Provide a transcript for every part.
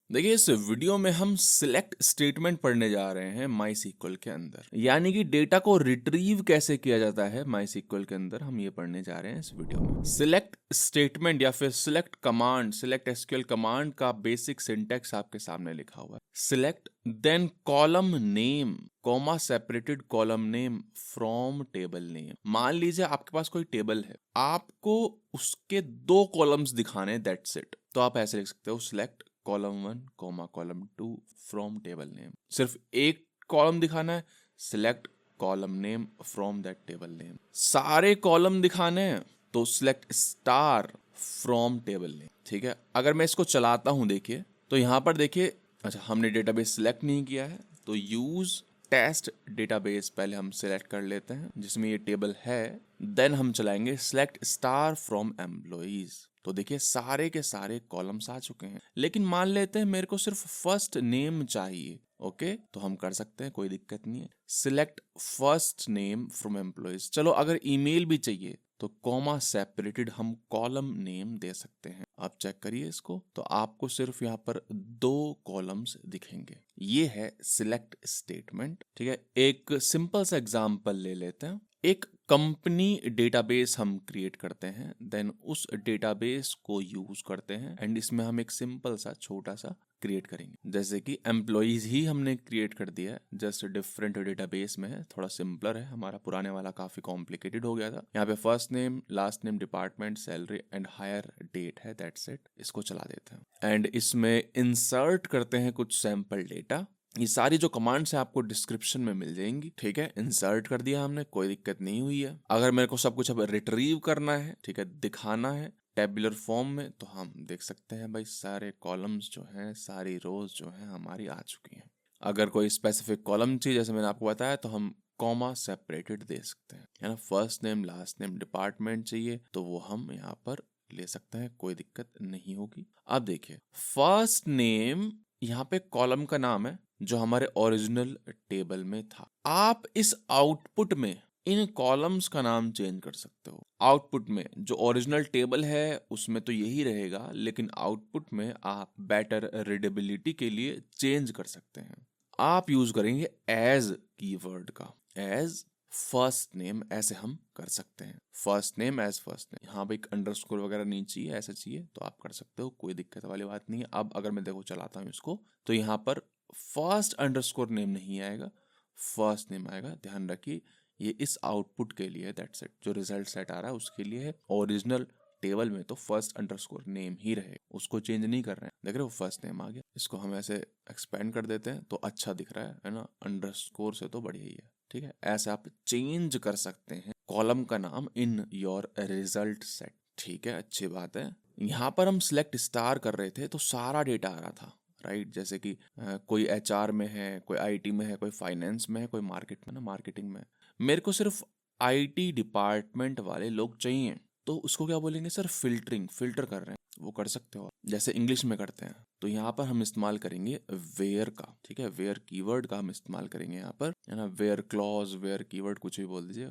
देखिए इस वीडियो में हम सिलेक्ट स्टेटमेंट पढ़ने जा रहे हैं माई के अंदर, यानी कि डेटा को रिट्रीव कैसे किया जाता है माई के अंदर, हम ये पढ़ने जा रहे हैं इस वीडियो में। सिलेक्ट स्टेटमेंट या फिर select command, select SQL command का बेसिक सिंटैक्स आपके सामने लिखा हुआ है। Select then column name comma separated column name from table name. मान लीजिए आपके पास कोई टेबल है, आपको उसके 2 कॉलम्स दिखाने, दैट्स इट। तो आप ऐसे लिख सकते हो, select column 1 comma column 2 from table name. सिर्फ एक कॉलम दिखाना है, select column name from that table name. सारे कॉलम दिखाने हैं तो select star from table name. ठीक है, अगर मैं इसको चलाता हूं देखिए, तो यहां पर देखिए, अच्छा हमने डेटाबेस सिलेक्ट नहीं किया है, तो यूज टेस्ट डेटाबेस पहले हम सिलेक्ट कर लेते हैं जिसमें ये टेबल है। देन हम चलाएंगे सिलेक्ट स्टार फ्रॉम एम्प्लॉइज। तो देखिए सारे के सारे कॉलम्स आ चुके हैं, लेकिन मान लेते हैं मेरे को सिर्फ फर्स्ट नेम चाहिए। ओके, तो हम कर सकते हैं, कोई दिक्कत नहीं है। Select first name from employees. चलो अगर ईमेल भी चाहिए तो कॉमा सेपरेटेड हम कॉलम नेम दे सकते हैं। आप चेक करिए इसको, तो आपको सिर्फ यहाँ पर 2 कॉलम्स दिखेंगे। ये है सिलेक्ट स्टेटमेंट। ठीक है, एक सिंपल सा एग्जांपल ले लेते हैं। एक कंपनी डेटाबेस हम क्रिएट करते हैं, देन उस डेटाबेस को यूज करते हैं, एंड इसमें हम एक सिंपल सा छोटा सा क्रिएट करेंगे। जैसे कि एम्प्लॉइज ही हमने क्रिएट कर दिया है, जस्ट डिफरेंट डेटाबेस में है, थोड़ा सिंपलर है। हमारा पुराने वाला काफी कॉम्प्लिकेटेड हो गया था। यहाँ पे first name, last name, department, salary and hire date है, दैट्स इट। इसको चला देते हैं एंड इसमें इंसर्ट करते हैं कुछ सैंपल डेटा। ये सारी जो कमांड्स है आपको डिस्क्रिप्शन में मिल जाएंगी। ठीक है, इंसर्ट कर दिया हमने, कोई दिक्कत नहीं हुई है। अगर मेरे को सब कुछ अब रिट्रीव करना है, ठीक है, दिखाना है टेबुलर फॉर्म में, तो हम देख सकते हैं भाई सारे कॉलम्स जो हैं, सारी रोज जो हैं हमारी आ चुकी हैं। अगर कोई स्पेसिफिक कॉलम चाहिए, जैसे मैंने आपको बताया, तो हम कॉमा सेपरेटेड दे सकते हैं, है ना। First name, last name, department चाहिए तो वो हम यहाँ पर ले सकते हैं, कोई दिक्कत नहीं होगी। अब देखिए फर्स्ट नेम यहाँ पे कॉलम का नाम है जो हमारे ओरिजिनल टेबल में था। आप इस आउटपुट में इन कॉलम्स का नाम चेंज कर सकते हो। आउटपुट में जो ओरिजिनल टेबल है उसमें तो यही रहेगा, लेकिन आउटपुट में आप बेटर रीडेबिलिटी के लिए चेंज कर सकते हैं। आप यूज करेंगे एज कीवर्ड का, एज फर्स्ट नेम, ऐसे हम कर सकते हैं। First name as first name, यहाँ पे एक अंडरस्कोर वगैरह नहीं चाहिए, ऐसा चाहिए तो आप कर सकते हो, कोई दिक्कत वाली बात नहीं है। अब अगर मैं देखो चलाता हूँ इसको, तो यहाँ पर फर्स्ट अंडरस्कोर नेम नहीं आएगा, फर्स्ट नेम आएगा। ध्यान रखिए ये इस आउटपुट के लिए है, दैट्स इट। जो रिजल्ट सेट आ रहा है उसके लिए है। ओरिजिनल टेबल में तो फर्स्ट अंडरस्कोर नेम ही रहे, उसको चेंज नहीं कर रहे हैं। देख रहे हो फर्स्ट नेम आ गया। इसको हम ऐसे एक्सपेंड कर देते हैं तो अच्छा दिख रहा है ना, अंडरस्कोर से तो बढ़िया ही है। ठीक है, ऐसे आप चेंज कर सकते हैं कॉलम का नाम इन योर रिजल्ट सेट। ठीक है, अच्छी बात है। यहाँ पर हम सिलेक्ट स्टार कर रहे थे तो सारा डेटा आ रहा था, राइट। जैसे कि कोई एचआर में है, कोई आईटी में है, कोई फाइनेंस में है, कोई मार्केट में ना, मार्केटिंग में। मेरे को सिर्फ आईटी डिपार्टमेंट वाले लोग चाहिए, तो उसको क्या बोलेंगे सर, फिल्टरिंग, फिल्टर कर रहे हैं, वो कर सकते हो जैसे इंग्लिश में करते हैं। तो यहाँ पर हम इस्तेमाल करेंगे वेयर का। ठीक है, वेयर कीवर्ड का हम इस्तेमाल करेंगे यहाँ पर, है ना। वेयर क्लॉज, वेयर कीवर्ड, कुछ भी बोल दीजिए,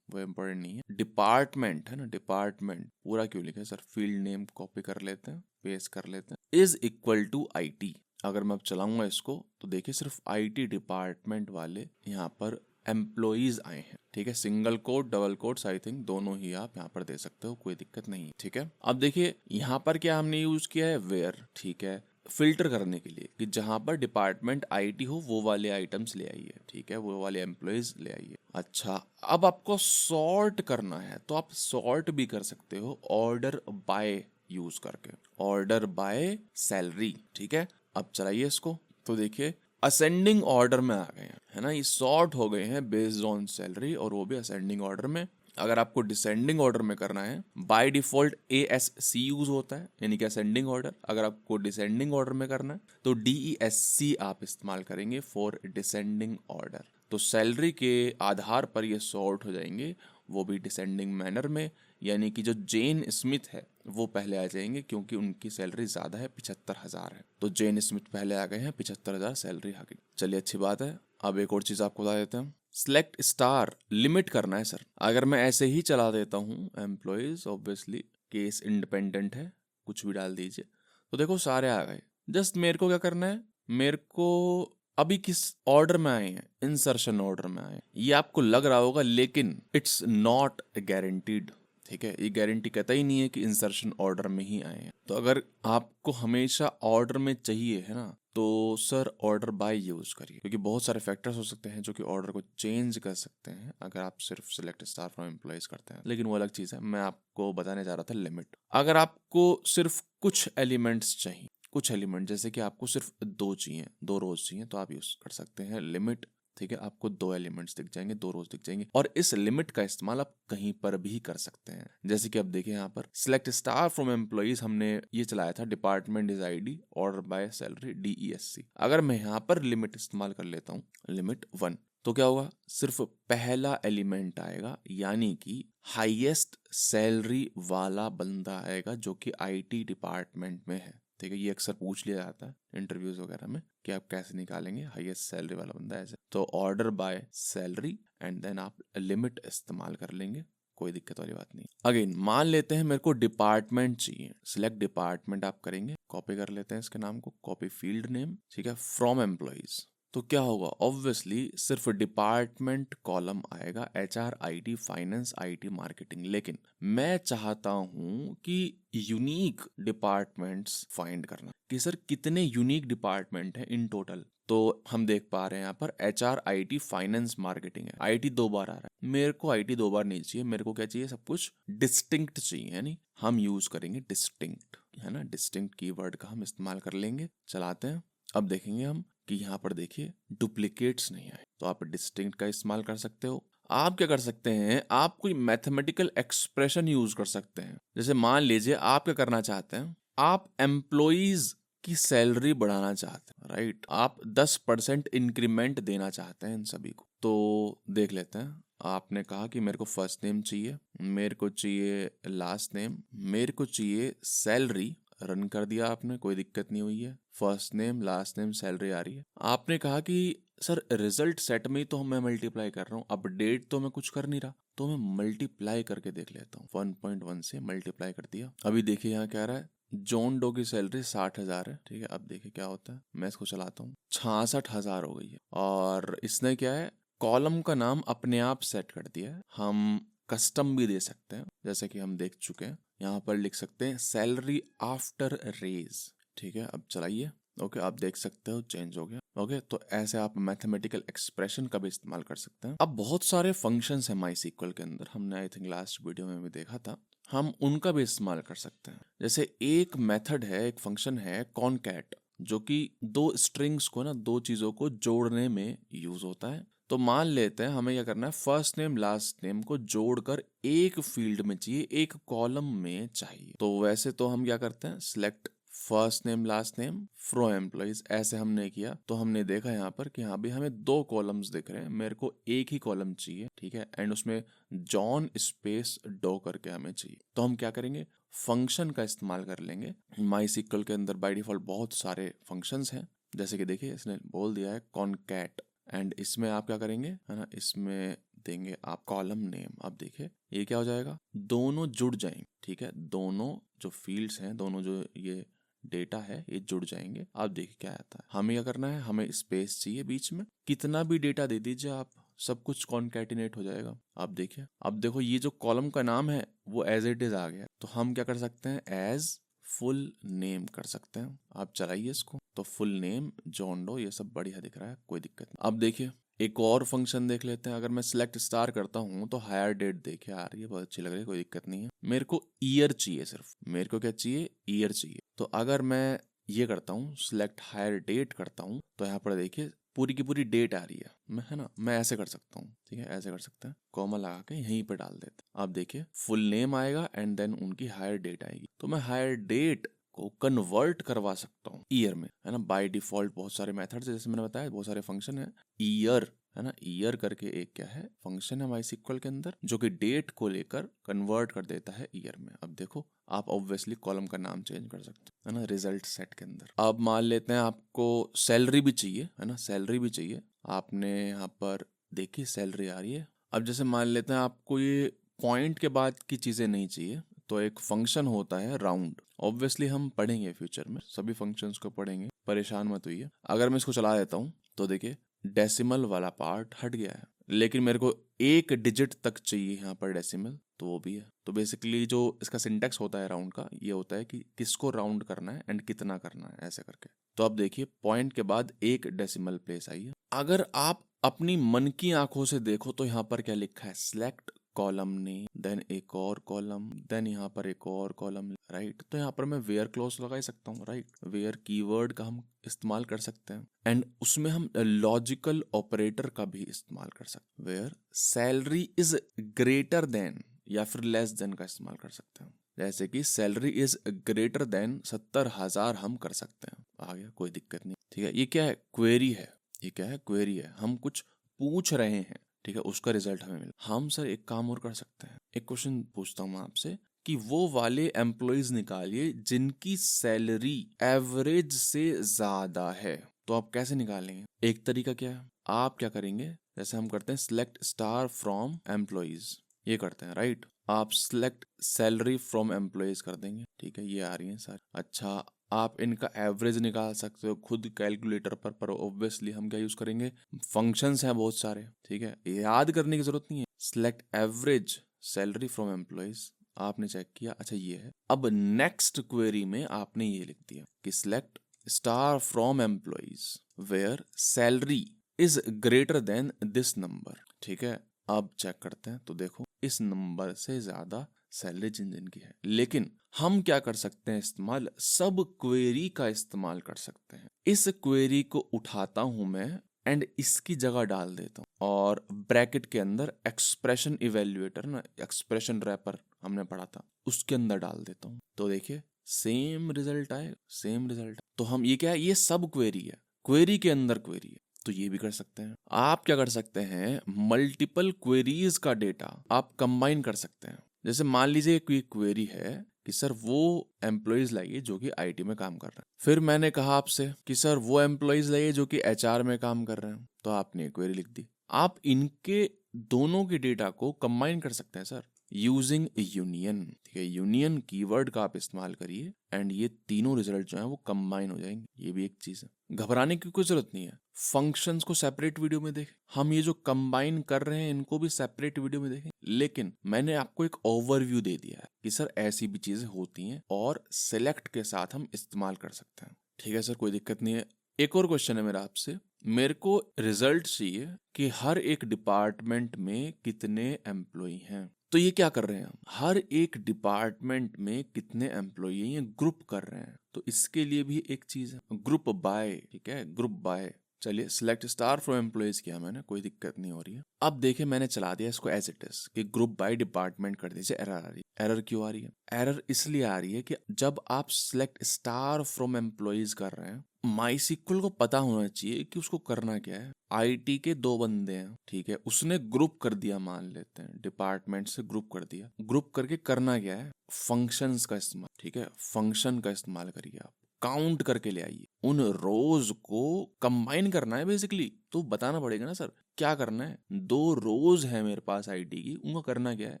वो इम्पोर्टेंट नहीं है। डिपार्टमेंट है ना, डिपार्टमेंट पूरा क्यों लिखे सर, फील्ड नेम कॉपी कर लेते हैं, पेस्ट कर लेते हैं, इज इक्वल टू आईटी। अगर मैं अब चलाऊंगा इसको तो देखिए सिर्फ आईटी डिपार्टमेंट वाले यहाँ पर एम्प्लॉइज आए हैं। ठीक है, single quote, double quotes, I think दोनों ही आप यहाँ पर दे सकते हो, कोई दिक्कत नहीं है। ठीक है, अब देखिए यहाँ पर क्या हमने यूज किया है, वेयर। ठीक है, फिल्टर करने के लिए कि जहां पर डिपार्टमेंट आईटी हो वो वाले आइटम्स ले आइए। ठीक है, वो वाले एम्प्लॉइज ले आइए। अच्छा, अब आपको सॉर्ट करना है तो आप सॉर्ट भी कर सकते हो ऑर्डर बाय यूज करके, ऑर्डर बाय सैलरी। ठीक है, अब चलाइए इसको तो देखिए असेंडिंग ऑर्डर में आ गए हैं, है ना। ये सॉर्ट हो गए हैं बेस्ड ऑन सैलरी, और वो भी असेंडिंग ऑर्डर में। अगर आपको डिसेंडिंग ऑर्डर में करना है, बाय डिफॉल्ट ASC यूज होता है, यानी कि असेंडिंग ऑर्डर। अगर आपको डिसेंडिंग ऑर्डर में करना है तो DESC आप इस्तेमाल करेंगे फॉर डिसेंडिंग ऑर्डर। तो सैलरी के आधार पर ये सॉर्ट हो जाएंगे, वो भी डिसेंडिंग मैनर में, यानी कि जो जेन स्मिथ है वो पहले आ जाएंगे क्योंकि उनकी सैलरी ज्यादा है, 75,000 है। तो जेन स्मिथ पहले आ गए हैं, 75,000 सैलरी आ गई। चलिए अच्छी बात है। अब एक और चीज आपको बता देते हैं, सिलेक्ट स्टार लिमिट करना है सर। अगर मैं ऐसे ही चला देता हूँ एम्प्लॉयज, ऑब्वियसली केस इंडिपेंडेंट है, कुछ भी डाल दीजिए, तो देखो सारे आ गए। जस्ट मेरे को क्या करना है, मेरे को अभी किस ऑर्डर में आए हैं, इंसर्शन ऑर्डर में आए हैं, ये आपको लग रहा होगा, लेकिन इट्स नॉट गारंटीड। ठीक है, ये गारंटी कहता ही नहीं है कि इंसर्शन ऑर्डर में ही आए हैं। तो अगर आपको हमेशा ऑर्डर में चाहिए है ना, तो सर ऑर्डर बाय यूज करिए, क्योंकि बहुत सारे फैक्टर्स हो सकते हैं जो कि ऑर्डर को चेंज कर सकते हैं अगर आप सिर्फ सिलेक्ट स्टार फ्रॉम एम्प्लॉइज करते हैं। लेकिन वो अलग चीज है, मैं आपको बताने जा रहा था लिमिट। अगर आपको सिर्फ कुछ एलिमेंट्स चाहिए, कुछ एलिमेंट जैसे कि आपको सिर्फ 2 चाहिए, 2 रोज चाहिए, तो आप यूज कर सकते हैं लिमिट। ठीक है, आपको 2 एलिमेंट्स दिख जाएंगे, 2 रोज दिख जाएंगे, और इस लिमिट का इस्तेमाल आप कहीं पर भी कर सकते हैं। जैसे कि अब देखिए यहाँ पर सिलेक्ट स्टार फ्रॉम एम्प्लॉइज हमने ये चलाया था, department is ID, order by salary DESC। अगर मैं यहाँ पर लिमिट इस्तेमाल कर लेता हूँ, लिमिट 1, तो क्या होगा, सिर्फ पहला एलिमेंट आएगा, यानी कि हाईएस्ट सैलरी वाला बंदा आएगा जो कि IT डिपार्टमेंट में है। ठीक है, ये अक्सर पूछ लिया जाता है इंटरव्यूज वगैरह में कि आप कैसे निकालेंगे हाईएस्ट सैलरी वाला बंदा ऐसे। तो order by salary and then आप लिमिट इस्तेमाल कर लेंगे, कोई दिक्कत वाली बात नहीं। अगेन मान लेते हैं मेरे को डिपार्टमेंट चाहिए, सिलेक्ट डिपार्टमेंट आप करेंगे, कॉपी कर लेते हैं इसके नाम को, कॉपी फील्ड नेम, ठीक है, फ्रॉम एम्प्लॉइज। तो क्या होगा, ऑब्वियसली सिर्फ डिपार्टमेंट कॉलम आएगा, HR IT finance IT marketing. लेकिन मैं चाहता हूं कि यूनिक डिपार्टमेंट्स फाइंड करना, कि सर कितने यूनिक डिपार्टमेंट हैं इन टोटल। तो हम देख पा रहे हैं यहाँ पर HR IT फाइनेंस मार्केटिंग है, IT 2 बार आ रहा है। मेरे को IT 2 बार नहीं चाहिए, मेरे को क्या चाहिए, सब कुछ डिस्टिंक्ट चाहिए, यानी हम यूज करेंगे डिस्टिंक्ट, है ना, डिस्टिंक्ट कीवर्ड का हम इस्तेमाल कर लेंगे। चलाते हैं, अब देखेंगे हम कि यहाँ पर देखिए डुप्लीकेट्स नहीं आए, तो आप डिस्टिंक्ट का इस्तेमाल कर सकते हो। आप क्या कर सकते हैं, आप कोई मैथमेटिकल एक्सप्रेशन यूज कर सकते हैं। जैसे मान लीजिए आप क्या करना चाहते हैं, आप एम्प्लॉइज की सैलरी बढ़ाना चाहते हैं, राइट, आप 10% इंक्रीमेंट देना चाहते हैं इन सभी को। तो देख लेते हैं, आपने कहा कि मेरे को फर्स्ट नेम चाहिए, मेरे को चाहिए लास्ट नेम, मेरे को चाहिए सैलरी, रन कर दिया आपने, कोई दिक्कत नहीं हुई है, first name last name salary आ रही है। आपने कहा कि सर रिजल्ट सेट में ही तो मैं मल्टीप्लाई कर रहा हूँ, अपडेट तो मैं कुछ कर नहीं रहा, तो मैं मल्टीप्लाई करके देख लेता हूँ। 1.1 से मल्टीप्लाई कर दिया। अभी देखिए यहाँ क्या रहा है, जॉन डो की सैलरी 60,000 है। ठीक है, अब देखिए क्या होता है, मैं इसको चलाता हूँ, 66,000 हो गई है। और इसने क्या है, कॉलम का नाम अपने आप सेट कर दिया है। हम कस्टम भी दे सकते हैं, जैसे कि हम देख चुके हैं, यहाँ पर लिख सकते हैं सैलरी आफ्टर रेज। ठीक है, अब चलाइए, ओके, आप देख सकते हो चेंज हो गया। ओके, तो ऐसे आप मैथमेटिकल एक्सप्रेशन का भी इस्तेमाल कर सकते हैं। अब बहुत सारे फंक्शंस हैं MySQL के अंदर, हमने आई थिंक लास्ट वीडियो में भी देखा था, हम उनका भी इस्तेमाल कर सकते हैं। जैसे एक मेथड है, एक फंक्शन है कॉनकैट, जो कि 2 स्ट्रिंग्स को ना, 2 चीजों को जोड़ने में यूज होता है। तो मान लेते हैं हमें क्या करना है, फर्स्ट नेम लास्ट नेम को जोड़कर एक फील्ड में चाहिए, एक कॉलम में चाहिए। तो वैसे तो हम क्या करते हैं, select first name last name from employees, ऐसे हमने किया तो हमने देखा यहाँ पर कि हाँ भी हमें 2 कॉलम्स दिख रहे हैं, मेरे को एक ही कॉलम चाहिए। ठीक है, एंड उसमें जॉन स्पेस डो करके हमें चाहिए। तो हम क्या करेंगे, फंक्शन का इस्तेमाल कर लेंगे। MySQL के अंदर बाय डिफॉल्ट बहुत सारे फंक्शंस हैं, जैसे कि देखिए इसने बोल दिया है कॉनकैट, एंड इसमें आप क्या करेंगे, है ना, इसमें देंगे आप कॉलम नेम। अब देखिए ये क्या हो जाएगा, दोनों जुड़ जाएंगे। ठीक है, दोनों जो फील्ड्स हैं, दोनों जो ये डेटा है, ये जुड़ जाएंगे। अब देखिए क्या आता है, हमें क्या करना है, हमें स्पेस चाहिए बीच में, कितना भी डेटा दे दीजिए आप, सब कुछ कॉन्कैटिनेट हो जाएगा। अब देखिए, अब देखो ये जो कॉलम का नाम है वो एज इट इज आ गया। तो हम क्या कर सकते हैं, एज फुल नेम कर सकते हैं। आप चलाइए इसको, तो फुल नेम जॉन डो, ये सब बढ़िया दिख रहा है, कोई दिक्कत नहीं। अब देखिए एक और फंक्शन देख लेते हैं, अगर मैं सिलेक्ट स्टार करता हूँ तो हायर डेट देखिए आ रही है, बहुत अच्छी लग रही है, कोई दिक्कत नहीं है। मेरे को ईयर चाहिए, सिर्फ मेरे को क्या चाहिए, ईयर चाहिए। तो अगर मैं ये करता हूँ, सिलेक्ट हायर डेट करता हूँ, तो यहाँ पर देखिए पूरी की पूरी डेट आ रही है, मैं, है ना, मैं ऐसे कर सकता हूँ। ठीक है, ऐसे कर सकते हैं, कॉमा लगा के यहीं पे डाल देते हैं। अब देखिए फुल नेम आएगा एंड देन उनकी हायर डेट आएगी। तो मैं हायर डेट को कन्वर्ट करवा सकता हूँ ईयर में, है ना। बाय डिफॉल्ट बहुत सारे मेथड्स है, जैसे मैंने बताया बहुत सारे फंक्शन है। ईयर, है ना, ईयर करके एक क्या है, फंक्शन है MySQL के अंदर, जो कि डेट को लेकर कन्वर्ट कर देता है ईयर में। अब देखो आप ऑब्वियसली कॉलम का नाम चेंज कर सकते हो, है ना, रिजल्ट सेट के अंदर। अब मान लेते हैं आपको सैलरी भी चाहिए, है ना, सैलरी भी चाहिए। आपने यहाँ पर देखी सैलरी आ रही है। अब जैसे मान लेते हैं आपको ये पॉइंट के बाद की चीजें नहीं चाहिए, तो एक फंक्शन होता है राउंड। ऑब्वियसली हम पढ़ेंगे फ्यूचर में, सभी फंक्शंस को पढ़ेंगे, परेशान मत होइए। अगर मैं इसको चला देता हूँ तो देखिए डेसिमल वाला पार्ट हट गया है, लेकिन मेरे को एक डिजिट तक चाहिए यहाँ पर डेसिमल, तो वो भी है। तो बेसिकली जो इसका सिंटेक्स होता है राउंड का, ये होता है कि किसको राउंड करना है एंड कितना करना है, ऐसे करके। तो अब देखिए पॉइंट के बाद एक डेसिमल प्लेस आई है। अगर आप अपनी मन की आंखों से देखो तो यहाँ पर क्या लिखा है, सिलेक्ट कॉलम नेम, देन एक और कॉलम, देन यहाँ पर एक और कॉलम, राइट। तो यहाँ पर मैं वेयर क्लॉज लगा ही सकता हूँ, राइट। वेयर कीवर्ड का हम इस्तेमाल कर सकते हैं एंड उसमें हम लॉजिकल ऑपरेटर का भी इस्तेमाल कर सकते हैं। Where salary is greater than या फिर लेस देन का इस्तेमाल कर सकते हैं। जैसे कि सैलरी इज ग्रेटर देन 70,000 हम कर सकते हैं। आ गया, कोई दिक्कत नहीं, ठीक है। ये क्या है, क्वेरी है। ये क्या है, क्वेरी है। हम कुछ पूछ रहे हैं, ठीक है, उसका रिजल्ट हमें मिला। हम सर एक काम और कर सकते हैं, एक क्वेश्चन पूछता हूँ मैं आपसे कि वो वाले एम्प्लॉयज निकालिए जिनकी सैलरी एवरेज से ज्यादा है। तो आप कैसे निकालेंगे? एक तरीका क्या है, आप क्या करेंगे, जैसे हम करते हैं सिलेक्ट स्टार फ्रॉम एम्प्लॉयज, ये करते हैं, राइट। आप सिलेक्ट सैलरी फ्रॉम एम्प्लॉयज कर देंगे, ठीक है, ये आ रही है सर। अच्छा, आप इनका एवरेज निकाल सकते हो खुद कैलकुलेटर पर ऑब्वियसली हम क्या यूज करेंगे, फंक्शंस हैं बहुत सारे, ठीक है, याद करने की जरूरत नहीं है। Select average salary from employees, आपने चेक किया, अच्छा ये है। अब नेक्स्ट क्वेरी में आपने ये लिख दिया कि select star from employees where salary is greater than this number, ठीक है। अब चेक करते हैं तो देखो इस नंबर से ज्यादा सैलरी जिन की है। लेकिन हम क्या कर सकते हैं इस्तेमाल, सब क्वेरी का इस्तेमाल कर सकते हैं। इस क्वेरी को उठाता हूं मैं एंड इसकी जगह डाल देता हूं और ब्रैकेट के अंदर एक्सप्रेशन इवेल्युएटर ना, एक्सप्रेशन रैपर हमने पढ़ा था, उसके अंदर डाल देता हूं। तो देखिए सेम रिजल्ट आएगा, सेम रिजल्ट। तो हम ये क्या है, ये सब क्वेरी है, क्वेरी के अंदर क्वेरी है, तो ये भी कर सकते हैं। आप क्या कर सकते हैं, मल्टीपल क्वेरीज का डेटा आप कंबाइन कर सकते हैं। जैसे मान लीजिए कोई क्वेरी है कि सर वो एम्प्लॉयज लाइए जो कि आईटी में काम कर रहे हैं। फिर मैंने कहा आपसे कि सर वो एम्प्लॉयज लाइए जो कि एचआर में काम कर रहे हैं, तो आपने क्वेरी लिख दी। आप इनके दोनों के डेटा को कंबाइन कर सकते हैं सर यूजिंग यूनियन, ठीक है। यूनियन कीवर्ड का आप इस्तेमाल करिए एंड ये तीनों रिजल्ट जो है वो कंबाइन हो जाएंगे। ये भी एक चीज है, घबराने की कोई जरूरत नहीं है। फंक्शंस को सेपरेट वीडियो में देखें, हम ये जो कंबाइन कर रहे हैं इनको भी सेपरेट वीडियो में देखें। लेकिन मैंने आपको एक ओवरव्यू दे दिया है कि सर ऐसी भी चीजें होती हैं और सिलेक्ट के साथ हम इस्तेमाल कर सकते हैं, ठीक है सर, कोई दिक्कत नहीं है। एक और क्वेश्चन है मेरा आपसे, मेरे को रिजल्ट चाहिए कि हर एक डिपार्टमेंट में कितने एम्प्लॉय हैं। तो ये क्या कर रहे हैं हम, हर एक डिपार्टमेंट में कितने एम्प्लॉय हैं ये ग्रुप कर रहे हैं। तो इसके लिए भी एक चीज है, ग्रुप बाय, ठीक है, ग्रुप बाय। चलिए सिलेक्ट स्टार फ्रॉम एम्प्लॉयज किया मैंने, कोई दिक्कत नहीं हो रही है। अब देखिए मैंने चला दिया इसको एज इट इज कि ग्रुप बाय डिपार्टमेंट कर दीजिए। एरर आ रही है, एरर क्यों आ रही है, एरर इसलिए आ रही है कि जब आप सिलेक्ट स्टार फ्रॉम एम्प्लॉयज कर रहे हैं, माईसीक्वल को पता होना चाहिए कि उसको करना क्या है। आईटी के दो बंदे हैं, ठीक है, उसने ग्रुप कर दिया, मान लेते हैं डिपार्टमेंट से ग्रुप कर दिया। ग्रुप करके करना क्या है, फंक्शंस का इस्तेमाल, ठीक है, फंक्शन का इस्तेमाल करिए। आप काउंट करके ले आइए, उन रोज को कंबाइन करना है बेसिकली। तो बताना पड़ेगा ना सर क्या करना है, 2 रोज है मेरे पास आईटी की, उनको करना क्या है,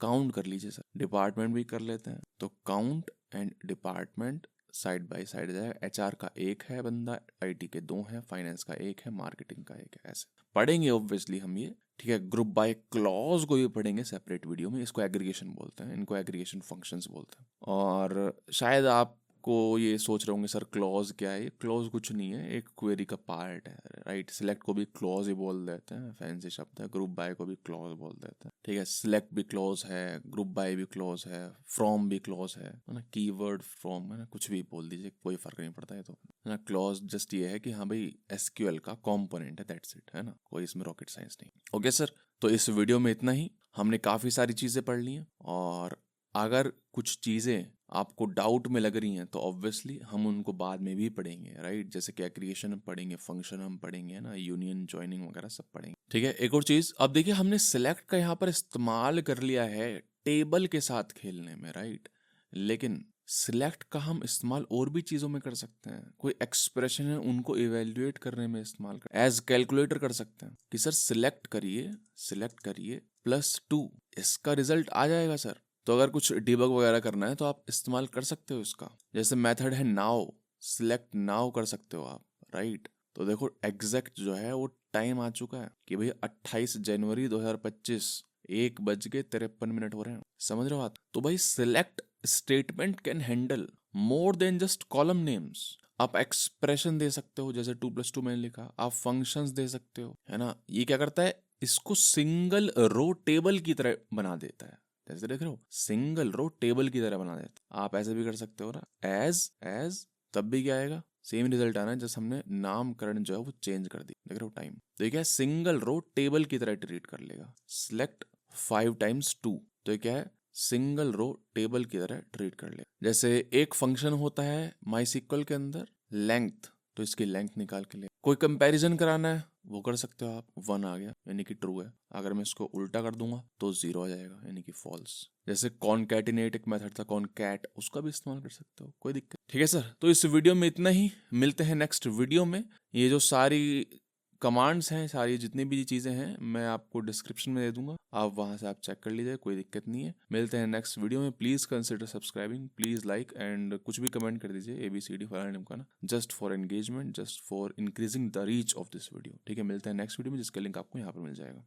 काउंट कर लीजिए सर। डिपार्टमेंट भी कर लेते हैं, तो count and department side by side जाएगा। एचआर का 1 है बंदा, आईटी के 2 है, फाइनेंस का 1 है, मार्केटिंग का 1 है। ऐसे पढ़ेंगे ऑब्वियसली हम ये, ठीक है। ग्रुप बाय क्लॉज को भी पढ़ेंगे सेपरेट वीडियो में, इसको एग्रीगेशन बोलते हैं, इनको एग्रीगेशन फंक्शंस बोलते हैं। और शायद आप को ये सोच रहे होंगे सर क्लॉज क्या है, क्लॉज कुछ नहीं है, एक क्वेरी का पार्ट है, राइट। सिलेक्ट को भी क्लॉज ही बोल देते हैं, फैंसी शब्द है। ग्रुप बाय को भी क्लॉज बोल देते हैं, ठीक है। सिलेक्ट भी क्लॉज है, ग्रुप बाय भी क्लॉज है, फ्रॉम भी क्लॉज है ना, कीवर्ड फ्रॉम है ना, कुछ भी बोल दीजिए, कोई फर्क नहीं पड़ता है। तो है ना, क्लॉज जस्ट ये है कि हाँ भाई एसक्यूएल का कॉम्पोनेंट है, दैट्स इट, है ना, कोई इसमें रॉकेट साइंस नहीं। ओके सर, तो इस वीडियो में इतना ही। हमने काफी सारी चीजें पढ़ ली हैं और अगर कुछ चीजें आपको डाउट में लग रही हैं तो ऑब्वियसली हम उनको बाद में भी पढ़ेंगे, राइट। जैसे कि एग्रीगेशन हम पढ़ेंगे, फंक्शन हम पढ़ेंगे ना, यूनियन ज्वाइनिंग वगैरह सब पढ़ेंगे, ठीक है। एक और चीज, अब देखिए हमने सिलेक्ट का यहाँ पर इस्तेमाल कर लिया है टेबल के साथ खेलने में, राइट। लेकिन सिलेक्ट का हम इस्तेमाल और भी चीजों में कर सकते हैं। कोई एक्सप्रेशन है उनको इवेल्युएट करने में इस्तेमाल कर, एज कैलकुलेटर कर सकते हैं कि सर सिलेक्ट करिए +2, इसका रिजल्ट आ जाएगा सर, तो अगर कुछ डिबग वगैरह करना है तो आप इस्तेमाल कर सकते हो इसका। जैसे मेथड है नाउ, सिलेक्ट नाउ कर सकते हो आप, राइट। तो देखो एग्जैक्ट जो है वो टाइम आ चुका है कि भाई 28 जनवरी 2025 1:53 हो रहे हैं। समझ रहे हो आप? तो भाई select statement can handle more than just column names. आप एक्सप्रेशन दे सकते हो, जैसे 2+2 मैंने लिखा, आप फंक्शंस दे सकते हो, है ना। ये क्या करता है, इसको सिंगल रो टेबल की तरह बना देता है। जैसे देख रहे हो, सिंगल रो टेबल की तरह बना देता। आप ऐसे भी कर सकते हो ना, एज तब भी क्या आएगा, सेम रिजल्ट आना है। जैसे हमने नामकरण जो है वो चेंज कर दी, देख रहे हो टाइम। तो ये क्या है, सिंगल रो टेबल की तरह ट्रीट कर लेगा। सिलेक्ट 5x2, तो ये क्या है, सिंगल रो टेबल की तरह ट्रीट कर ले। जैसे एक फंक्शन होता है माई के अंदर लेंथ, तो इसकी लेंथ निकाल के ले। कोई कंपैरिजन कराना है वो कर सकते हो आप, 1 आ गया यानी कि ट्रू है। अगर मैं इसको उल्टा कर दूंगा तो 0 आ जाएगा यानी कि फॉल्स। जैसे कॉनकैटिनेट एक मेथड था, कॉनकैट, उसका भी इस्तेमाल कर सकते हो, कोई दिक्कत। ठीक है सर, तो इस वीडियो में इतना ही, मिलते हैं नेक्स्ट वीडियो में। ये जो सारी कमांड्स हैं, सारी जितनी भी चीज़ें हैं, मैं आपको डिस्क्रिप्शन में दे दूंगा, आप वहां से आप चेक कर लीजिए, कोई दिक्कत नहीं है। मिलते हैं नेक्स्ट वीडियो में। Please consider subscribing, please like and कुछ भी कमेंट कर दीजिए ABCD फलाना का ना, just for engagement, just for increasing the reach of this video. ठीक है, मिलते हैं नेक्स्ट वीडियो में, जिसका लिंक आपको यहाँ पर मिल जाएगा।